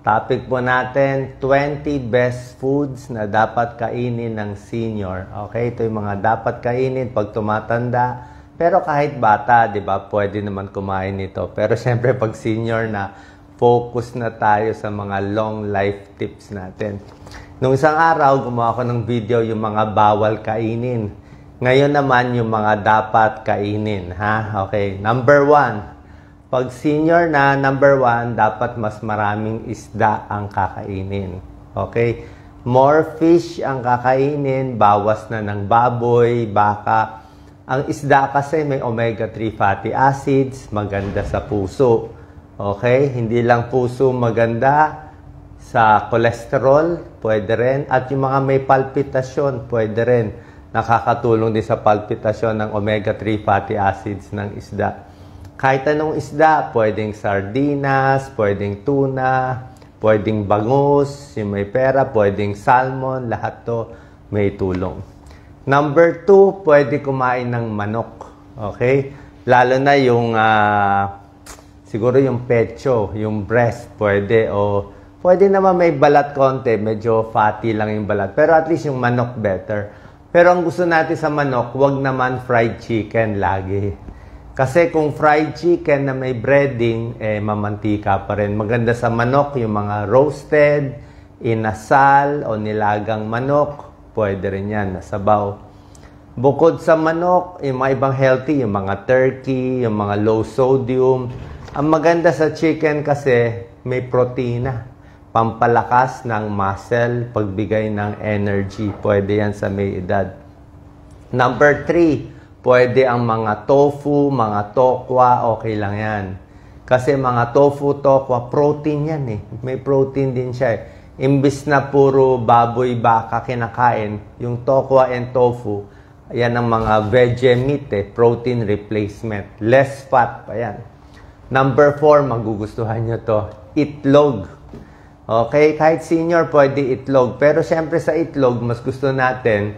Topic po natin, 20 best foods na dapat kainin ng senior. Okay, ito yung mga dapat kainin pag tumatanda. Pero kahit bata, di ba, pwede naman kumain nito. Pero syempre pag senior na, focus na tayo sa mga long life tips natin. Nung isang araw, gumawa ko ng video yung mga bawal kainin. Ngayon naman yung mga dapat kainin. Ha? Okay, number 1. Pag senior na, number 1, dapat mas maraming isda ang kakainin. Okay? More fish ang kakainin, bawas na ng baboy, baka. Ang isda kasi may omega-3 fatty acids, maganda sa puso. Okay? Hindi lang puso maganda, sa cholesterol, pwede rin. At yung mga may palpitasyon, pwede rin. Nakakatulong din sa palpitasyon ng omega-3 fatty acids ng isda. Kahit anong isda, pwedeng sardinas, pwedeng tuna, pwedeng bangus, yung may pera, pwedeng salmon, lahat to may tulong. Number 2, pwede kumain ng manok. Okay? Lalo na yung, siguro yung pecho, yung breast, pwede. O pwede naman may balat konti, medyo fatty lang yung balat. Pero at least yung manok better. Pero ang gusto natin sa manok, wag naman fried chicken lagi. Kasi kung fried chicken na may breading, mamantika pa rin. Maganda sa manok, yung mga roasted, inasal, o nilagang manok, pwede rin yan, nasabaw. Bukod sa manok, yung mga ibang healthy, yung mga turkey, yung mga low sodium. Ang maganda sa chicken kasi, may protina. Pampalakas ng muscle, pagbigay ng energy. Pwede yan sa may edad. Number 3, pwede ang mga tofu, mga tokwa, okay lang yan. Kasi mga tofu, tokwa, protein yan eh. May protein din siya eh. Imbis na puro baboy, baka kinakain, yung tokwa and tofu, yan ang mga veggie meat eh, protein replacement. Less fat pa yan. Number 4, magugustuhan nyo to, itlog. Okay, kahit senior, pwede itlog. Pero syempre sa itlog, mas gusto natin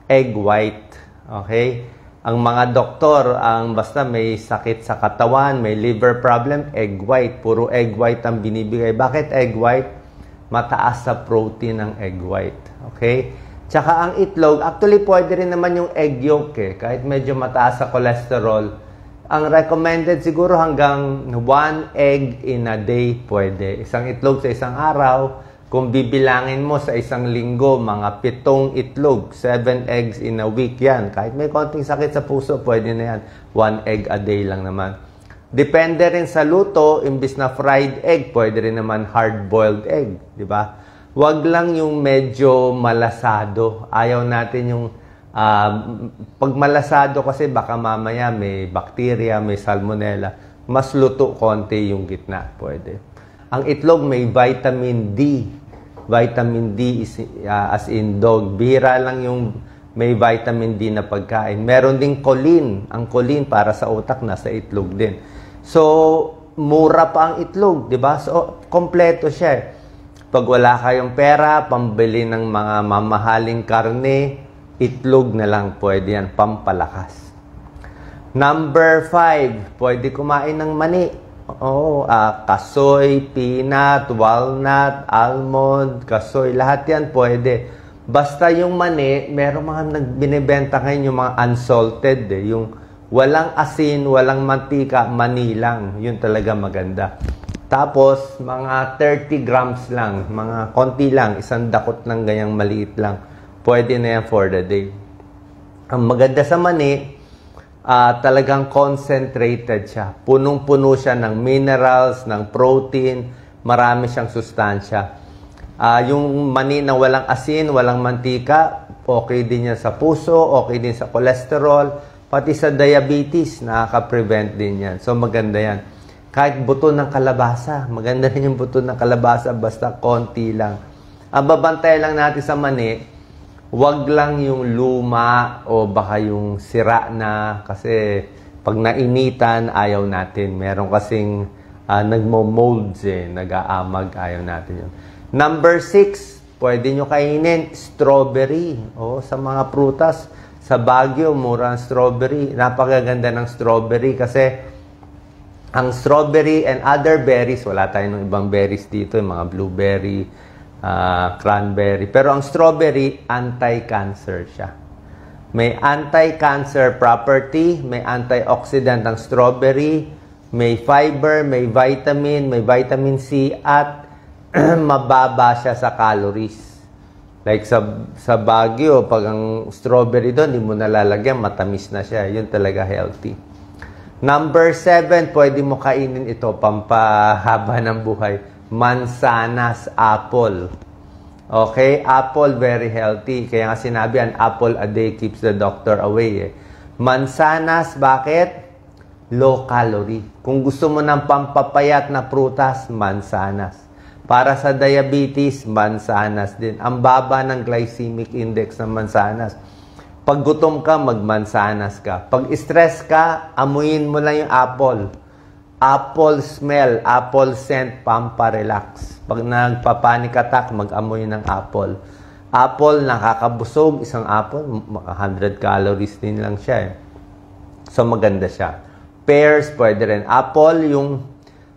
egg white. Okay? Ang mga doktor, basta may sakit sa katawan, may liver problem, egg white. Puro egg white ang binibigay. Bakit egg white? Mataas sa protein ng egg white. Okay? Tsaka ang itlog, actually pwede rin naman yung egg yolk eh. Kahit medyo mataas sa cholesterol. Ang recommended siguro hanggang 1 egg in a day pwede. Isang itlog sa isang araw. Kung bibilangin mo sa isang linggo, mga 7 itlog, 7 eggs in a week yan. Kahit may konting sakit sa puso, pwede na yan. 1 egg a day lang naman. Depende rin sa luto, imbis na fried egg, pwede rin naman hard-boiled egg. Di ba? Huwag lang yung medyo malasado. Ayaw natin yung pag malasado kasi baka mamaya may bacteria, may salmonella. Mas luto konti yung gitna. Pwede. Ang itlog may vitamin D. Vitamin D is as in dog. Bihira lang yung may vitamin D na pagkain. Meron ding choline. Ang choline para sa utak na sa itlog din. So, mura pa ang itlog, di ba? So, kompleto siya. Pag wala kayong pera, pambili ng mga mamahaling karne, itlog na lang pwede yan, pampalakas. Number 5, pwede kumain ng mani. Kasoy, peanut, walnut, almond, kasoy, lahat yan pwede. Basta yung mani, meron mga binibenta ngayon yung mga unsalted. Yung walang asin, walang mantika, mani lang. Yun talaga maganda. Tapos, mga 30 grams lang, mga konti lang, isang dakot ng ganyang maliit lang. Pwede na yan for the day. Ang maganda sa mani, talagang concentrated siya. Punong-puno siya ng minerals, ng protein, marami siyang sustansya. Yung mani na walang asin, walang mantika, okay din yan sa puso, okay din sa cholesterol, pati sa diabetes, nakaka-prevent din yan. So maganda yan. Kahit buto ng kalabasa, maganda rin yung buto ng kalabasa, basta konti lang. Ang babantay lang natin sa mani, wag lang yung luma o baka yung sira na kasi pag nainitan, ayaw natin. Meron kasing nagmo-molds nag-aamag, ayaw natin yun. Number 6, pwede nyo kainin strawberry. Sa mga prutas, sa Baguio, mura ang strawberry. Napakaganda ng strawberry kasi Ang strawberry and other berries, wala tayong ibang berries dito, yung mga blueberry, cranberry. Pero ang strawberry, anti-cancer siya. May anti-cancer property, may antioxidant ang strawberry, may fiber, may vitamin C, at mababa siya sa calories. Like sa Baguio, pag ang strawberry doon, hindi mo nalalagyan, matamis na siya. Yun talaga healthy. Number 7, pwede mo kainin ito, pampahaba ng buhay. Mansanas, apple. Okay? Apple, very healthy. Kaya nga sinabi, an apple a day keeps the doctor away. Mansanas, bakit? Low calorie. Kung gusto mo ng pampapayat na prutas, mansanas. Para sa diabetes, mansanas din. Ang baba ng glycemic index ng mansanas. Pag gutom ka, magmansanas ka. Pag stress ka, amuyin mo lang yung apple. Apple smell, apple scent, pampa-relax. Pag nagpa-panic attack, mag-amoy ng apple. Apple, nakakabusog. Isang apple, 100 calories din lang siya. So, maganda siya. Pears, pwede rin. Apple,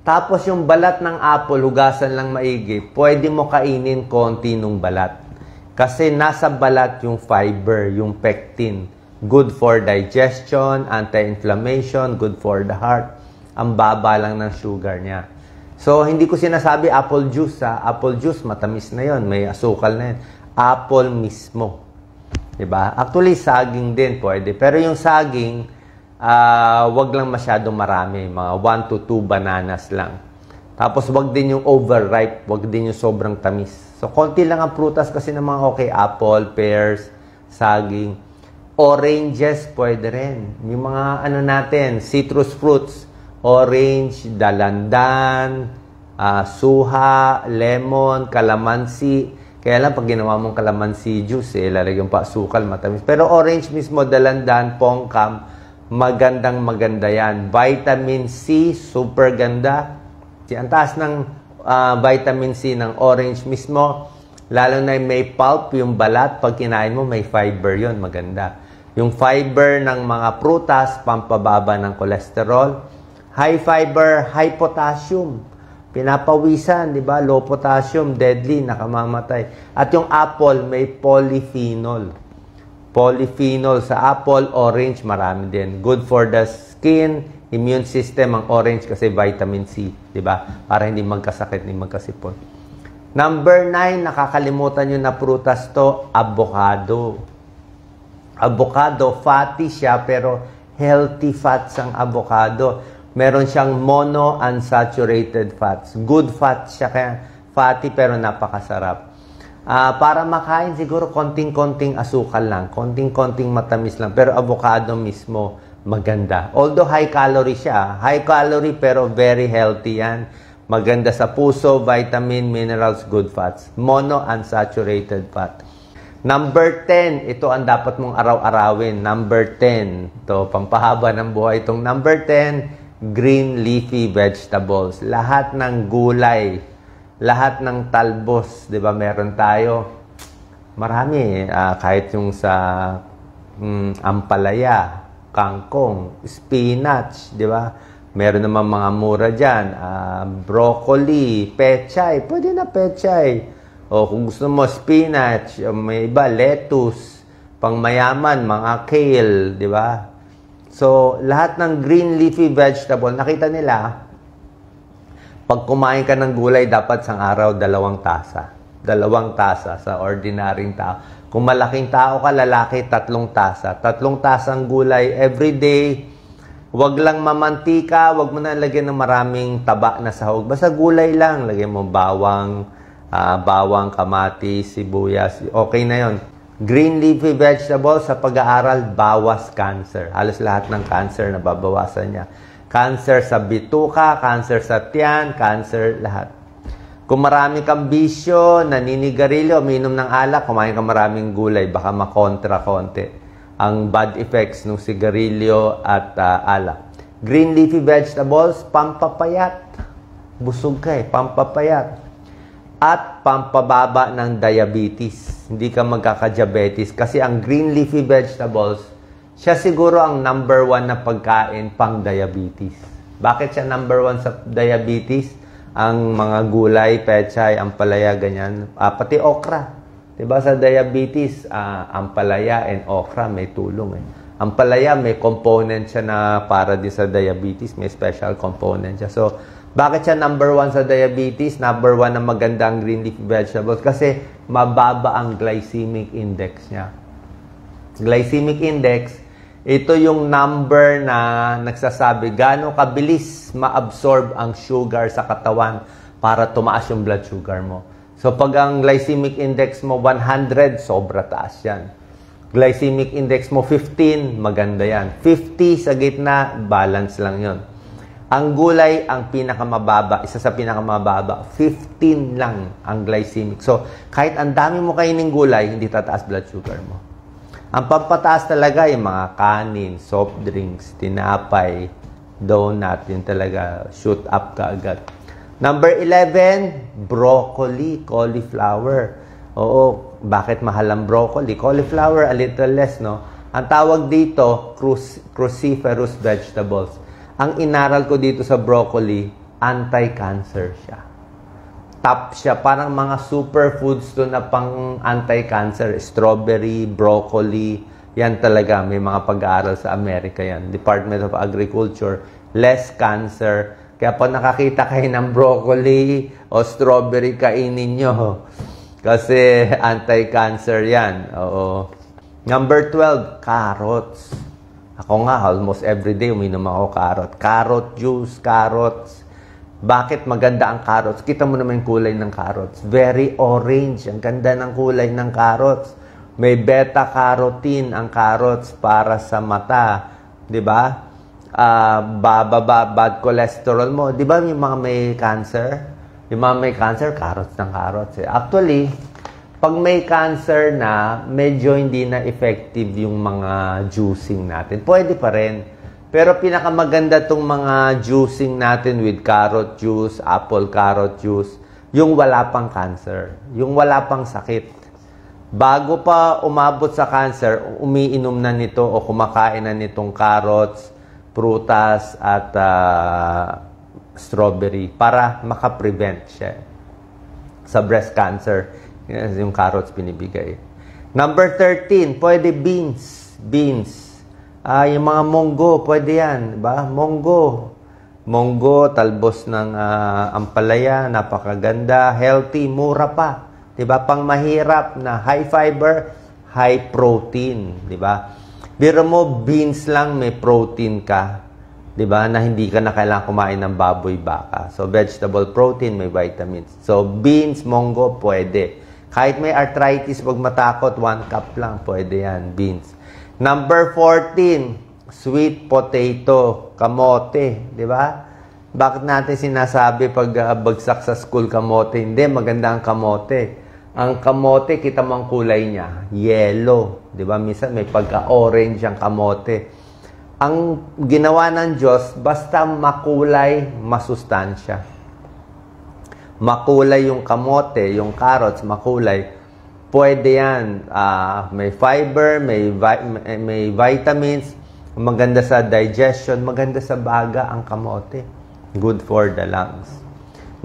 tapos yung balat ng apple, hugasan lang maigi. Pwede mo kainin konti nung balat. Kasi nasa balat yung fiber, yung pectin. Good for digestion, anti-inflammation, good for the heart. Ang baba lang ng sugar niya. So, hindi ko sinasabi apple juice. Apple juice, matamis na yon, may asukal na yun. Apple mismo. Diba? Actually, saging din pwede. Pero yung saging, wag lang masyadong marami. Mga 1 to 2 bananas lang. Tapos, wag din yung overripe. Wag din yung sobrang tamis. So, konti lang ang prutas kasi ng mga okay. Apple, pears, saging. Oranges, pwede rin. Yung mga natin, citrus fruits. Orange, dalandan, suha, lemon, calamansi. Kaya lang, pag ginawa mong calamansi juice, lalagyan pa asukal, matamis. Pero orange mismo, dalandan, pongkam, maganda yan. Vitamin C, super ganda. Ang taas ng vitamin C ng orange mismo, lalo na may pulp, yung balat, pag kinain mo, may fiber yon, maganda. Yung fiber ng mga prutas, pampababa ng cholesterol. High fiber, high potassium. Pinapawisan, di ba? Low potassium, deadly, nakamamatay. At yung apple, may polyphenol. Polyphenol sa apple, orange, marami din. Good for the skin, immune system, ang orange kasi vitamin C, di ba? Para hindi magkasakit, hindi magkasipon. Number 9, nakakalimutan nyo na prutas to, avocado. Avocado, fatty siya, pero healthy fats ang avocado. Meron siyang monounsaturated fats. Good fats siya, kaya fatty pero napakasarap. Para makain, siguro konting-konting asukal lang. Konting-konting matamis lang. Pero avocado mismo, maganda. Although high calorie siya. High calorie pero very healthy yan. Maganda sa puso, vitamin, minerals, good fats. Monounsaturated fat. Number 10, ito ang dapat mong araw-arawin. Number 10, ito, pampahaba ng buhay. Itong number 10, green leafy vegetables. Lahat ng gulay, lahat ng talbos, 'di ba? Meron tayo. Marami kahit yung sa ampalaya, kangkong, spinach, 'di ba? Meron naman mga mura diyan, broccoli, pechay, pwede na pechay. O kung gusto mo spinach, may iba lettuce, pangmayaman, mga kale, 'di ba? So, lahat ng green leafy vegetable, nakita nila, pag kumain ka ng gulay, dapat sang araw 2 tasa. 2 tasa sa ordinaryong tao. Kung malaking tao ka, lalaki, 3 tasa. 3 tasang gulay every day. Huwag lang mamantika, huwag mo na lagyan ng maraming taba na sahog. Basta gulay lang. Lagyan mo bawang, kamatis, sibuyas. Okay na yon. Green leafy vegetables sa pag-aaral, bawas cancer. Halos lahat ng cancer na babawasan niya. Cancer sa bituka, cancer sa tiyan, cancer lahat. Kung marami kang bisyo, naninigarilyo, uminom ng alak, kumain ka maraming gulay, baka makontra konti ang bad effects ng sigarilyo at alak. Green leafy vegetables, pampapayat. Busog ka pampapayat. At pampababa ng diabetes. Hindi ka magkaka-diabetes. Kasi ang green leafy vegetables, siya siguro ang number 1 na pagkain pang diabetes. Bakit siya number 1 sa diabetes? Ang mga gulay, pechay, ampalaya, ganyan. Pati okra. Diba sa diabetes, ampalaya and okra may tulong eh. Ampalaya may component siya na para din sa diabetes, may special component siya. So, bakit siya number 1 sa diabetes? Number 1 na magandang green leafy vegetables kasi mababa ang glycemic index niya. Glycemic index, ito yung number na nagsasabi gaano kabilis ma-absorb ang sugar sa katawan para tumaas yung blood sugar mo. So, pag ang glycemic index mo 100, sobra taas yan. Glycemic index mo 15, maganda yan. 50 sa gitna, balance lang yon. Ang gulay, ang pinakamababa, isa sa pinakamababa, 15 lang ang glycemic. So, kahit ang dami mo kainin gulay, hindi tataas blood sugar mo. Ang pampataas talaga yung mga kanin, soft drinks, tinapay, donut, yun talaga, shoot up ka agad. Number 11, broccoli, cauliflower. Oo, bakit mahal ang broccoli? Cauliflower, a little less, no? Ang tawag dito, cruciferous vegetables. Ang inaral ko dito sa broccoli, anti-cancer siya. Top siya. Parang mga superfoods to na pang anti-cancer. Strawberry, broccoli, yan talaga. May mga pag-aaral sa Amerika yan. Department of Agriculture, less cancer. Kaya pag nakakita kayo ng broccoli o strawberry, kainin nyo. Kasi anti-cancer yan. Oo. Number 12, carrots. Ako nga, almost every day uminom ako carrot. Carrot juice, carrots. Bakit maganda ang carrots? Kita mo naman yung kulay ng carrots. Very orange. Ang ganda ng kulay ng carrots. May beta-carotene ang carrots para sa mata. Diba? Bababa bad cholesterol mo. Diba yung mga may cancer? Yung mga may cancer, carrots ng carrots. Eh. Actually, pag may cancer na, medyo hindi na effective yung mga juicing natin. Pwede pa rin. Pero pinakamaganda tong mga juicing natin with carrot juice, apple carrot juice, yung wala pang cancer, yung wala pang sakit. Bago pa umabot sa cancer, umiinom na nito o kumakain na nitong carrots, prutas at strawberry para makaprevent siya sa breast cancer. Yes, yung carrots binibigay. Number 13, pwede beans. Beans. Yung mga munggo, pwede yan. Diba? Munggo. Munggo, talbos ng ampalaya, napakaganda, healthy, mura pa. Diba? Pang mahirap na high fiber, high protein. Diba? Biro mo, beans lang may protein ka. Diba? Na hindi ka na kailangan kumain ng baboy baka. So, vegetable protein, may vitamins. So, beans, munggo, pwede. Kahit may arthritis, wag matakot, 1 cup lang, pwede yan, beans. Number 14, sweet potato, kamote, di ba? Bakit natin sinasabi pag bagsak sa school kamote? Hindi, maganda ang kamote. Ang kamote, kita mo ang kulay niya, yellow, di ba? Minsan may pagka-orange ang kamote. Ang ginawa ng Diyos, basta makulay, masustansya. Makulay yung kamote, yung carrots, makulay. Pwede yan. May fiber, may vitamins. Maganda sa digestion. Maganda sa baga ang kamote. Good for the lungs.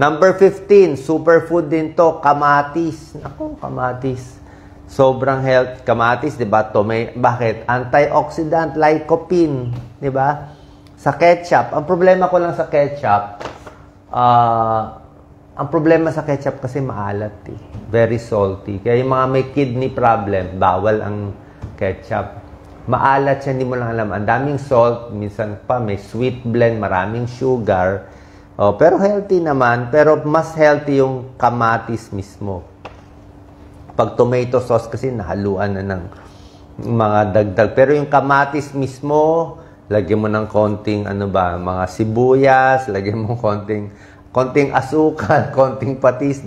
Number 15, superfood din to, kamatis. Ako, kamatis. Sobrang health. Kamatis, di ba? Bakit? Antioxidant, lycopene. Di ba? Sa ketchup. Ang problema ko lang sa ketchup, ang problema sa ketchup kasi maalat eh. Very salty. Kaya yung mga may kidney problem, bawal ang ketchup. Maalat siya, hindi mo lang alam. Ang daming salt, minsan pa may sweet blend, maraming sugar. Pero healthy naman. Pero mas healthy yung kamatis mismo. Pag tomato sauce kasi nahaluan na ng mga dagdag. Pero yung kamatis mismo, lagyan mo ng konting mga sibuyas, lagyan mo konting asukal, konting patis.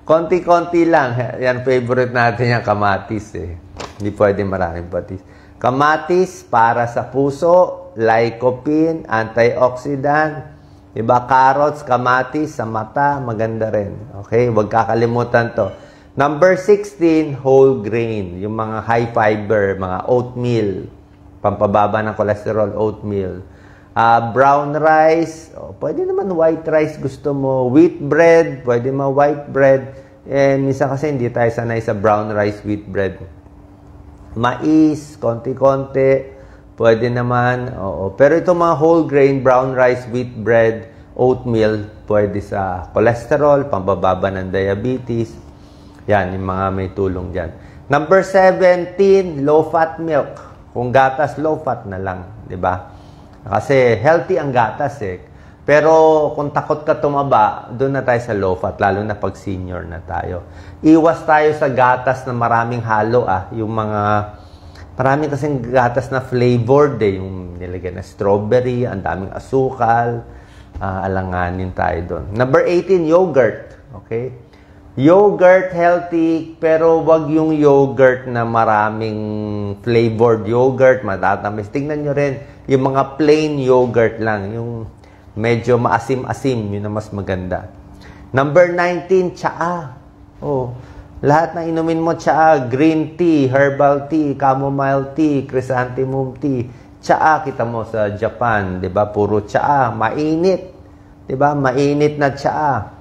Konti-konti lang. Yan, favorite natin yung kamatis eh. Hindi pwede maraming patis. Kamatis para sa puso, lycopene, antioxidant. Diba? Carrots, kamatis sa mata, maganda rin. Okay? Huwag kakalimutan to. Number 16, whole grain. Yung mga high fiber, mga oatmeal. Pampababa ng cholesterol, oatmeal. Brown rice, pwede naman white rice gusto mo. Wheat bread, pwede mo white bread. Minsan kasi hindi tayo sanay sa brown rice, wheat bread. Mais, konti-konti, pwede naman. Pero itong mga whole grain, brown rice, wheat bread, oatmeal, pwede sa cholesterol, pambababa ng diabetes. Yan, yung mga may tulong dyan. Number 17, low-fat milk. Kung gatas, low-fat na lang, di ba? Kasi healthy ang gatas eh. Pero kung takot ka tumaba, doon na tayo sa low-fat, lalo na pag senior na tayo. Iwas tayo sa gatas na maraming halo Yung mga, maraming kasing gatas na flavored yung nilagyan na strawberry, ang daming asukal, alanganin tayo doon. Number 18, yogurt. Okay? Yogurt, healthy, pero wag yung yogurt na maraming flavored yogurt, matatamis. Tingnan nyo rin, yung mga plain yogurt lang, yung medyo maasim-asim, yun na mas maganda. Number 19, tsaa. Lahat na inumin mo tsaa, green tea, herbal tea, chamomile tea, chrysanthemum tea. Tsaa, kita mo sa Japan, 'di ba? Puro tsaa, mainit. 'Di ba? Mainit na tsaa.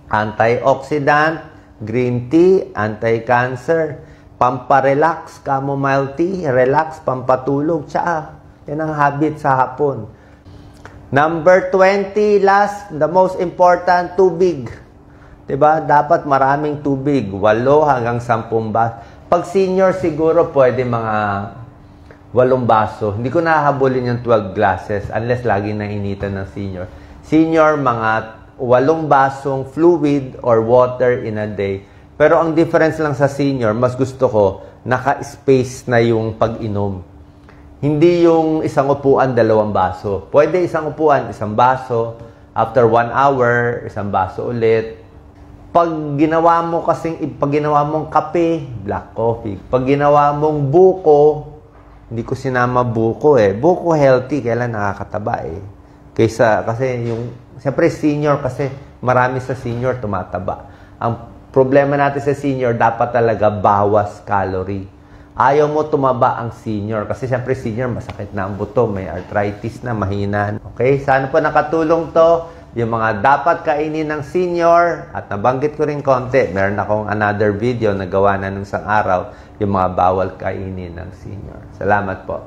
Antioxidant, green tea, anti-cancer, pamparelax, chamomile tea, relax, pampatulog, tsaa. Yan ang habit sa hapon. Number 20, last, the most important, tubig. Diba? Dapat maraming tubig. 8 hanggang 10 baso. Pag senior, siguro pwede mga 8 baso. Hindi ko nahahabulin yung 12 glasses unless lagi nainitan ng senior. Senior, mga 8 basong fluid or water in a day. Pero ang difference lang sa senior, mas gusto ko, naka-space na yung pag-inom. Hindi yung isang upuan, 2 baso. Pwede isang upuan, 1 baso. After 1 hour, 1 baso ulit. Pag ginawa mo pag ginawa mong kape, black coffee. Pag ginawa mong buko, hindi ko sinama buko Buko healthy, kailan nakakataba kasi siyempre senior kasi marami sa senior tumataba. Ang problema natin sa senior, dapat talaga bawas calorie. Ayaw mo tumaba ang senior kasi siyempre senior masakit na ang buto, may arthritis na, mahina. Okay, sana po nakatulong to yung mga dapat kainin ng senior at nabanggit ko rin konti. Meron akong another video na gawa na nung isang araw yung mga bawal kainin ng senior. Salamat po.